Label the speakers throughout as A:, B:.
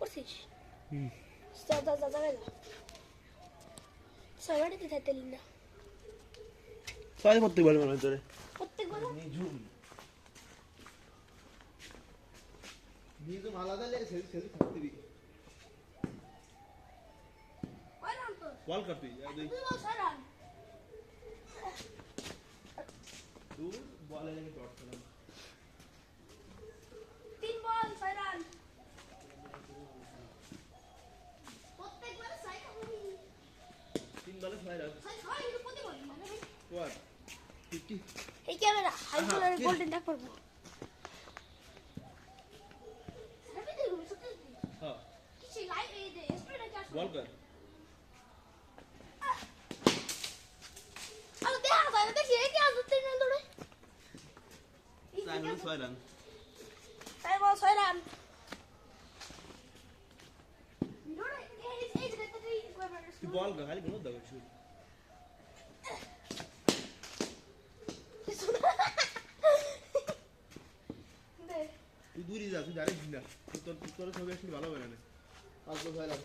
A: করছিস যা যা যা যা সবাইকে দিতে তেল না
B: সবাই প্রত্যেক বল মনে তোরে
A: প্রত্যেকবার
B: নিঝুম নিঝুম আলাদা লে সেলফি থাকতে দিবি
A: কয়রাম তো
B: বল করবি
A: তুই বল সারান
B: তুই বলে লেগে ডট করলাম
A: 3 বল সারান প্রত্যেকবার সাই খাবি
B: 3 বলে 6 রান
A: সাই খাই কিন্তু প্রতি বল
B: ওয়াট 50
A: এই ক্যামেরা হাই বলার গোল্ডেন ডাক পারবো সাবি দে রুম সত্যি
B: হ্যাঁ
A: কিছু লাইভ এই দে স্প্রে না চাষ
B: বল কর
A: আরে দেখা যায় না দেখি এই কি আজ তুই না দৌড়ে
B: 6 রান
A: সাই বল সারান দৌড়ে এই যে তুই
B: তুই বল কর খালি কোনো দাও শুট তুই দূরে যা তুই ডাইরেক্ট না তোর ছবি আসলে ভালো হবে না 5 বল 6 রান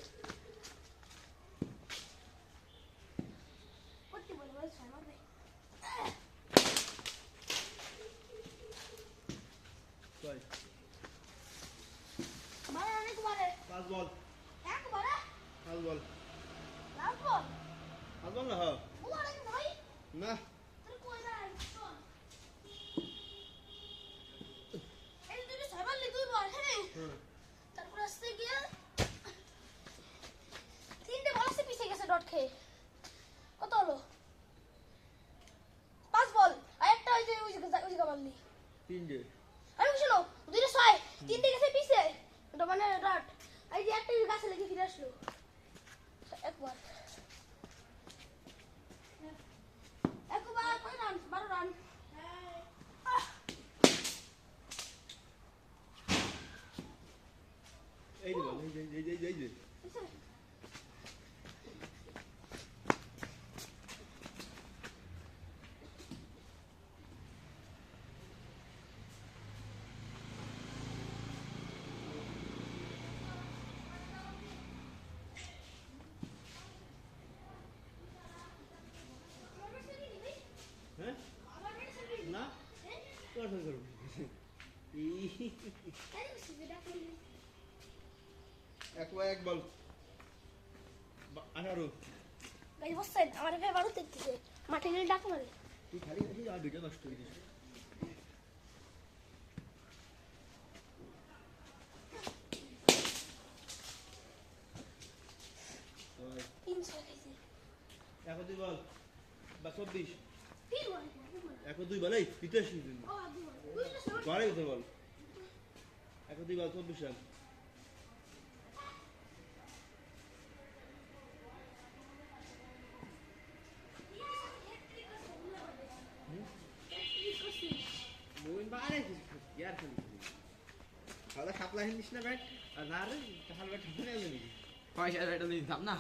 A: প্রতি বল বল সাই মারবে
B: কই
A: মারা অনেক মারে
B: 5 বল
A: একবারে
B: 5 বল
A: লাভ বল
B: 5 বল না হ্যাঁ
A: বল অনেক ভাই
B: না
A: তুই কই যাস চল এই তুই সাইবালি তুই বল হ্যাঁ
B: হ্যাঁ
A: তারপর আসতে গিয়ে তিনটে বল আসে পিছে গেছে ডট খেয়ে কত হলো 5 বল আর একটা ওই যে মারলি
B: 3 ডে
A: আরে শুনো দুইটা ছয় তিনটে গেছে পিছে ওটা মানে ডট এই যে একটা গাছে লেগে ফিরে আসলো একবার কয় রান 12 রান
B: এই যে বল এই যে হ্যাঁ না তোর ফোন করব এক বল 18
A: গাইজ বসছেন আমার এখানে বারো দেখতেছে মাঠে গেলে ডাক মারে
B: তুই খালি খালি আর ভিডিও নষ্ট করে দিস
A: তিনশো খাইছে
B: এখন তুই বল বা 24
A: তিন বল
B: এখন তুই বল এই পিতাস কি দিন
A: ও দুই বল বুঝলে সব
B: ঘরে গেছে বল এখন তুই বল 24 রান মোবাইল বারে ইয়ার খেলি খালা সাপলা হিন্দিস না ব্যাট আর না রে তাহলে ব্যাট হবে না জানি
C: পয়সা এটা দিতাম না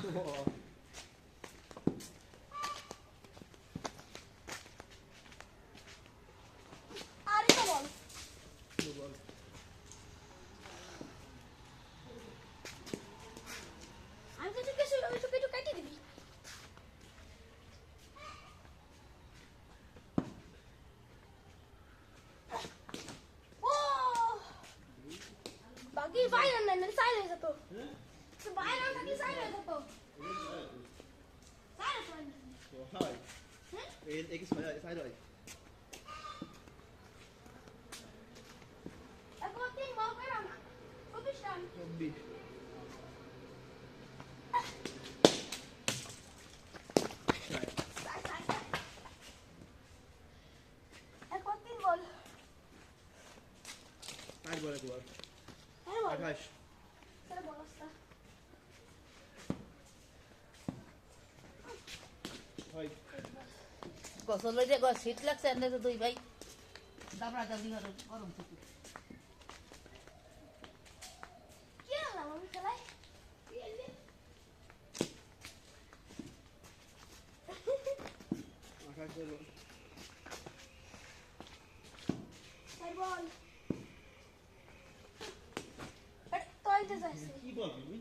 A: আরে তো বল
B: বল
A: আমি তো কিছু কিছু কাটিয়ে দিবি ও বাকি বাইরে না সাইড হয়ে যেত বাইরে থাকলে সাইড হয়ে যেত সাইড
B: হয়
A: হ্যাঁ
B: এই একই সাইড হয়
A: এখন তিন বল করে না 24 রান
B: 24
A: এখন তিন বল
B: 5 বল একবার
A: হ্যাঁ বল
B: 28
A: সেটা বল আসতা
B: হয়
C: গোসল হইতে শীত লাগছে এনে তো দুই ভাই দাবড়া দাবড়ি গরম থেকে
A: কি হলো আমি খেলাই বল দেখতে চাইছি
B: কি বলবি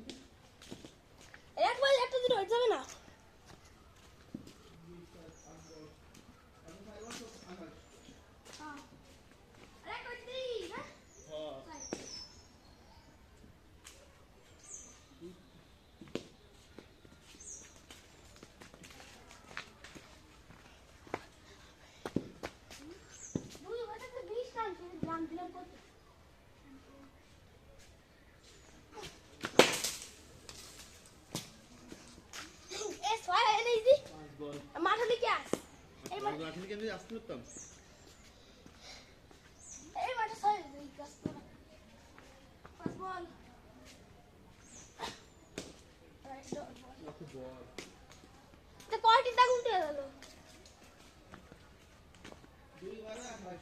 A: এক বল একটা দিন হয়ে যাবে না হ্যাঁ আরে কই দিই হ্যাঁ দুই ঘন্টাতে 20 রান রান দিলাম কত এ ছয় এনে দি
B: বল
A: মাঠে লিখে আস এই মাঠে
B: রাখলি কেন আসতে পারতাম
A: এই মাঠে ছয় এই গাছ তোরা পাঁচ বল
B: কত বল
A: তে কয়টি দাগ উঠে গেল
B: দুই বারে আকাশ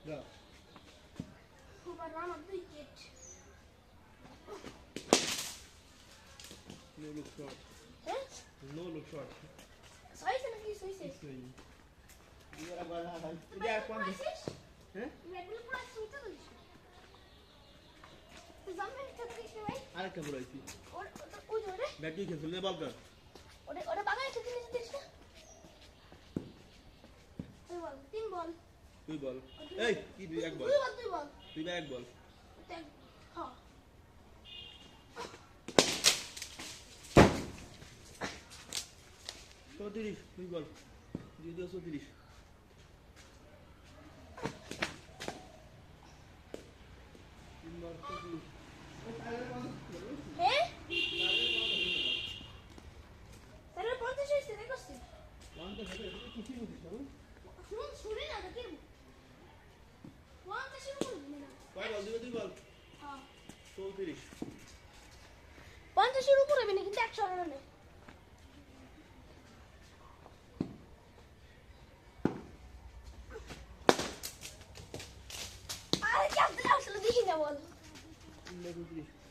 B: যা no look shot no look shot কিছুই দুই একবার আকাশ এটা এক পয়েন্ট হ্যাঁ আরেকটা বলাইছি ব্যাট দিয়ে খেলছিল বল কর
A: তিন বল
B: তুই বল এই কি দুই এক বল
A: দুই বল
B: তুই বা এক বল
A: হ্যাঁ
B: 34 তুই বল দুই দিয়ে 34 তিনবার 34
A: হ্যাঁ তাহলে 50 হইছে দেখছিস
B: ওয়ানটা হবে কিছু বুঝিস না
A: শুনে না দেখি 50 শুরু করবি না
B: কয় বল দিবে তুই বল
A: হ্যাঁ
B: 34
A: 50 শুরু করবি না কিন্তু 100 রানে আরে কেমন আসলে দেখি না বল
B: 34